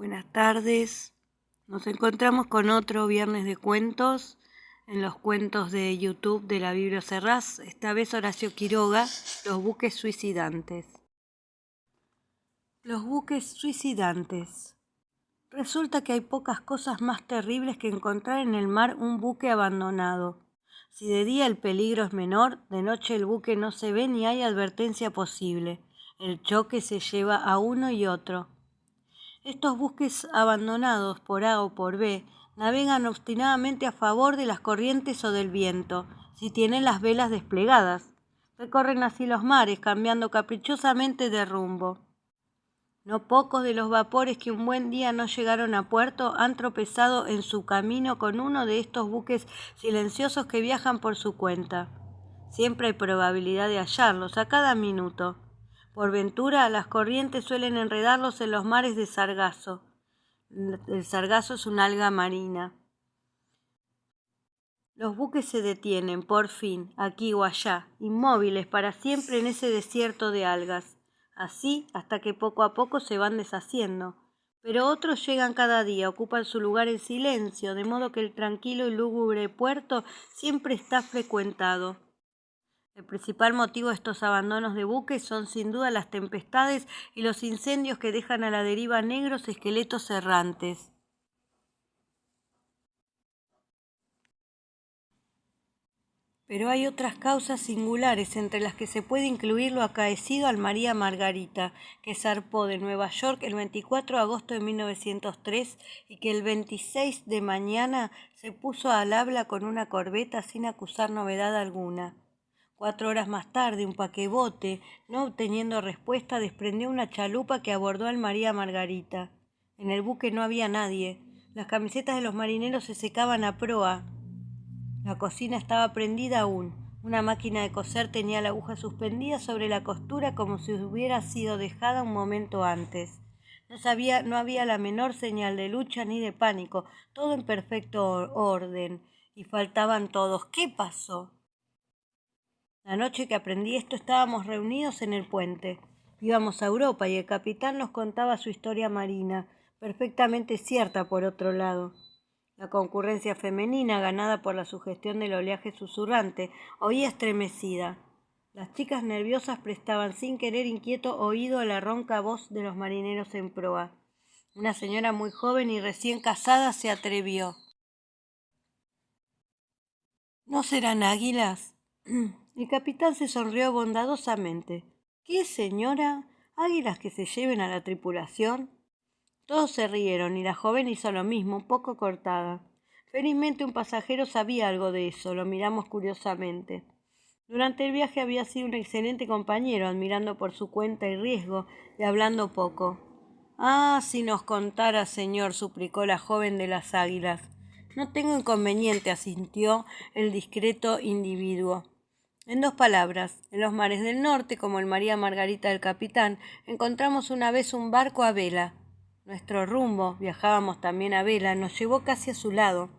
Buenas tardes, nos encontramos con otro viernes de cuentos en los cuentos de YouTube de la Biblia Serrás, esta vez Horacio Quiroga, Los buques suicidantes. Los buques suicidantes. Resulta que hay pocas cosas más terribles que encontrar en el mar un buque abandonado. Si de día el peligro es menor, de noche el buque no se ve ni hay advertencia posible. El choque se lleva a uno y otro. Estos buques abandonados por A o por B navegan obstinadamente a favor de las corrientes o del viento, si tienen las velas desplegadas. Recorren así los mares, cambiando caprichosamente de rumbo. No pocos de los vapores que un buen día no llegaron a puerto han tropezado en su camino con uno de estos buques silenciosos que viajan por su cuenta. Siempre hay probabilidad de hallarlos a cada minuto. Por ventura, las corrientes suelen enredarlos en los mares de sargazo. El sargazo es una alga marina. Los buques se detienen, por fin, aquí o allá, inmóviles para siempre en ese desierto de algas. Así hasta que poco a poco se van deshaciendo. Pero otros llegan cada día, ocupan su lugar en silencio, de modo que el tranquilo y lúgubre puerto siempre está frecuentado. El principal motivo de estos abandonos de buques son sin duda las tempestades y los incendios que dejan a la deriva negros esqueletos errantes. Pero hay otras causas singulares, entre las que se puede incluir lo acaecido al María Margarita, que zarpó de Nueva York el 24 de agosto de 1903 y que el 26 de mañana se puso al habla con una corbeta sin acusar novedad alguna. 4 horas más tarde, un paquebote, no obteniendo respuesta, desprendió una chalupa que abordó al María Margarita. En el buque no había nadie. Las camisetas de los marineros se secaban a proa. La cocina estaba prendida aún. Una máquina de coser tenía la aguja suspendida sobre la costura como si hubiera sido dejada un momento antes. No había la menor señal de lucha ni de pánico, todo en perfecto orden. Y faltaban todos. ¿Qué pasó? La noche que aprendí esto estábamos reunidos en el puente. Íbamos a Europa y el capitán nos contaba su historia marina, perfectamente cierta por otro lado. La concurrencia femenina, ganada por la sugestión del oleaje susurrante, oía estremecida. Las chicas nerviosas prestaban sin querer inquieto oído a la ronca voz de los marineros en proa. Una señora muy joven y recién casada se atrevió. ¿No serán águilas? El capitán se sonrió bondadosamente. ¿Qué, señora? ¿Águilas que se lleven a la tripulación? Todos se rieron y la joven hizo lo mismo, un poco cortada. Felizmente un pasajero sabía algo de eso, lo miramos curiosamente. Durante el viaje había sido un excelente compañero, admirando por su cuenta y riesgo y hablando poco. Ah, si nos contara, señor, suplicó la joven de las águilas. No tengo inconveniente, asintió el discreto individuo. En 2 palabras, en los mares del norte, como el María Margarita del capitán, encontramos una vez un barco a vela. Nuestro rumbo, viajábamos también a vela, nos llevó casi a su lado.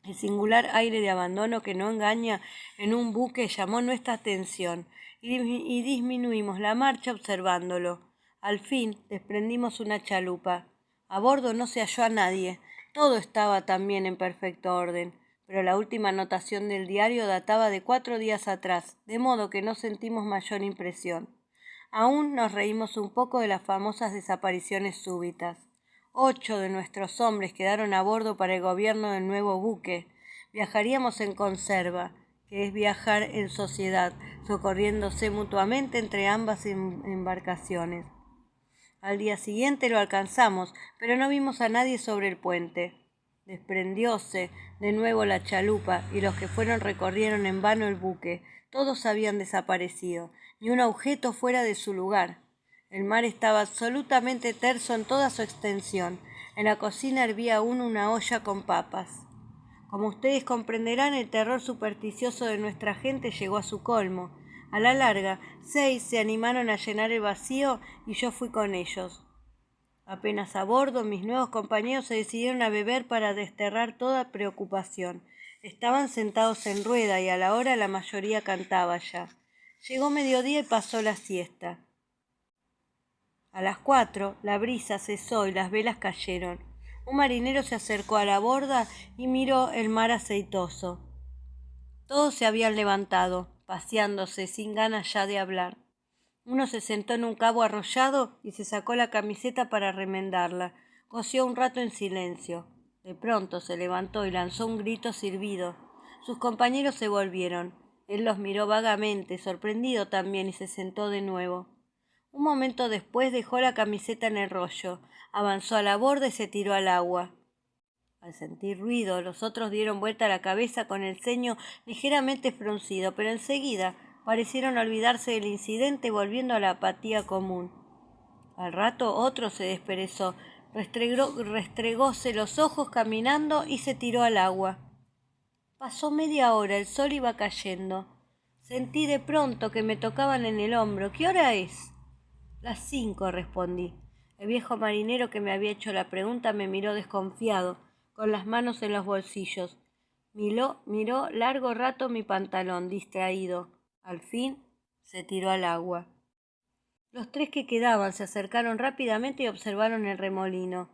El singular aire de abandono que no engaña en un buque llamó nuestra atención y disminuimos la marcha observándolo. Al fin desprendimos una chalupa. A bordo no se halló a nadie. Todo estaba también en perfecto orden, pero la última anotación del diario databa de 4 días atrás, de modo que no sentimos mayor impresión. Aún nos reímos un poco de las famosas desapariciones súbitas. 8 de nuestros hombres quedaron a bordo para el gobierno del nuevo buque. Viajaríamos en conserva, que es viajar en sociedad, socorriéndose mutuamente entre ambas embarcaciones. Al día siguiente lo alcanzamos, pero no vimos a nadie sobre el puente. Desprendióse de nuevo la chalupa y los que fueron recorrieron en vano el buque. Todos habían desaparecido, ni un objeto fuera de su lugar. El mar estaba absolutamente terso en toda su extensión. En la cocina hervía aún una olla con papas. Como ustedes comprenderán, el terror supersticioso de nuestra gente llegó a su colmo. A la larga, 6 se animaron a llenar el vacío y yo fui con ellos. Apenas a bordo, mis nuevos compañeros se decidieron a beber para desterrar toda preocupación. Estaban sentados en rueda y a la hora la mayoría cantaba ya. Llegó mediodía y pasó la siesta. A las 4 la brisa cesó y las velas cayeron. Un marinero se acercó a la borda y miró el mar aceitoso. Todos se habían levantado, paseándose, sin ganas ya de hablar. Uno se sentó en un cabo arrollado y se sacó la camiseta para remendarla. Cosió un rato en silencio. De pronto se levantó y lanzó un grito silbido. Sus compañeros se volvieron. Él los miró vagamente, sorprendido también, y se sentó de nuevo. Un momento después dejó la camiseta en el rollo, avanzó a la borda y se tiró al agua. Al sentir ruido, los otros dieron vuelta la cabeza con el ceño ligeramente fruncido, pero enseguida parecieron olvidarse del incidente, volviendo a la apatía común. Al rato otro se desperezó, restregóse los ojos caminando y se tiró al agua. Pasó media hora, el sol iba cayendo. Sentí de pronto que me tocaban en el hombro. ¿Qué hora es? Las 5, respondí. El viejo marinero que me había hecho la pregunta me miró desconfiado, con las manos en los bolsillos. Miró largo rato mi pantalón, distraído. Al fin se tiró al agua. Los 3 que quedaban se acercaron rápidamente y observaron el remolino.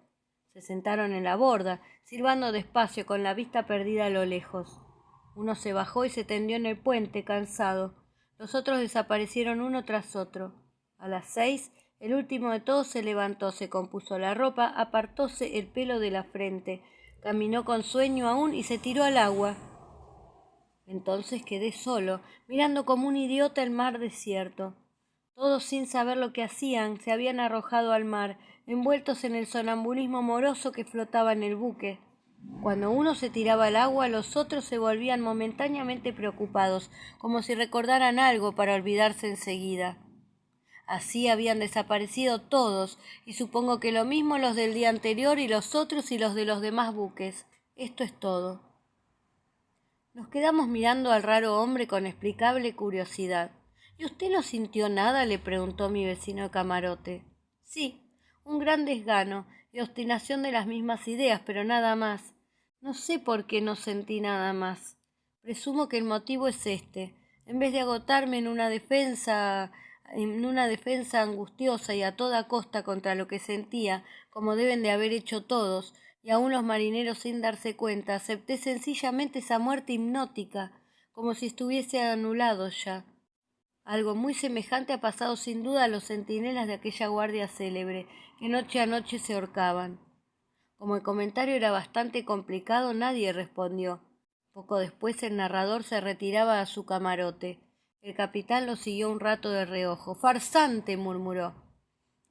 Se sentaron en la borda, silbando despacio, con la vista perdida a lo lejos. Uno se bajó y se tendió en el puente, cansado. Los otros desaparecieron uno tras otro. A las 6, el último de todos se levantó, se compuso la ropa, apartóse el pelo de la frente, caminó con sueño aún y se tiró al agua. Entonces quedé solo, mirando como un idiota el mar desierto. Todos, sin saber lo que hacían, se habían arrojado al mar, envueltos en el sonambulismo moroso que flotaba en el buque. Cuando uno se tiraba al agua, los otros se volvían momentáneamente preocupados, como si recordaran algo para olvidarse enseguida. Así habían desaparecido todos, y supongo que lo mismo los del día anterior y los otros y los de los demás buques. Esto es todo. Nos quedamos mirando al raro hombre con explicable curiosidad. ¿Y usted no sintió nada?, le preguntó mi vecino de camarote. Sí, un gran desgano y obstinación de las mismas ideas, pero nada más. No sé por qué no sentí nada más. Presumo que el motivo es este. En vez de agotarme en una defensa angustiosa y a toda costa contra lo que sentía, como deben de haber hecho todos, y aun los marineros sin darse cuenta, acepté sencillamente esa muerte hipnótica, como si estuviese anulado ya. Algo muy semejante ha pasado sin duda a los centinelas de aquella guardia célebre, que noche a noche se ahorcaban. Como el comentario era bastante complicado, nadie respondió. Poco después el narrador se retiraba a su camarote. El capitán lo siguió un rato de reojo. «¡Farsante!», murmuró.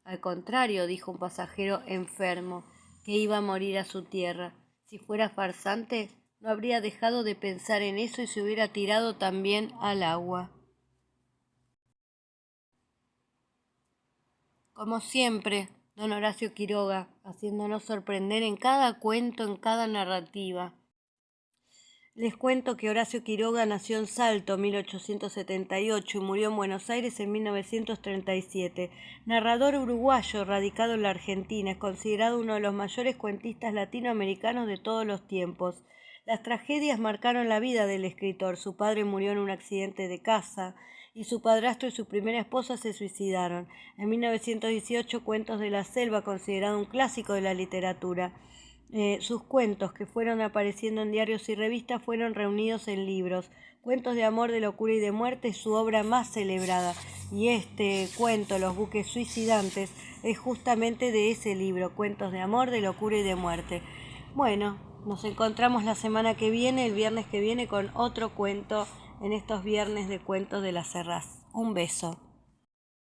Al contrario, dijo un pasajero enfermo, que iba a morir a su tierra. Si fuera farsante, no habría dejado de pensar en eso y se hubiera tirado también al agua. Como siempre, don Horacio Quiroga, haciéndonos sorprender en cada cuento, en cada narrativa. Les cuento que Horacio Quiroga nació en Salto, 1878, y murió en Buenos Aires en 1937. Narrador uruguayo, radicado en la Argentina, es considerado uno de los mayores cuentistas latinoamericanos de todos los tiempos. Las tragedias marcaron la vida del escritor. Su padre murió en un accidente de casa y su padrastro y su primera esposa se suicidaron. En 1918, Cuentos de la Selva, considerado un clásico de la literatura. Sus cuentos, que fueron apareciendo en diarios y revistas, fueron reunidos en libros. Cuentos de amor, de locura y de muerte es su obra más celebrada, y este cuento, Los buques suicidantes, es justamente de ese libro, Cuentos de amor, de locura y de muerte. Bueno, nos encontramos la semana que viene, el viernes que viene, con otro cuento en estos viernes de Cuentos de la Serraz. Un beso.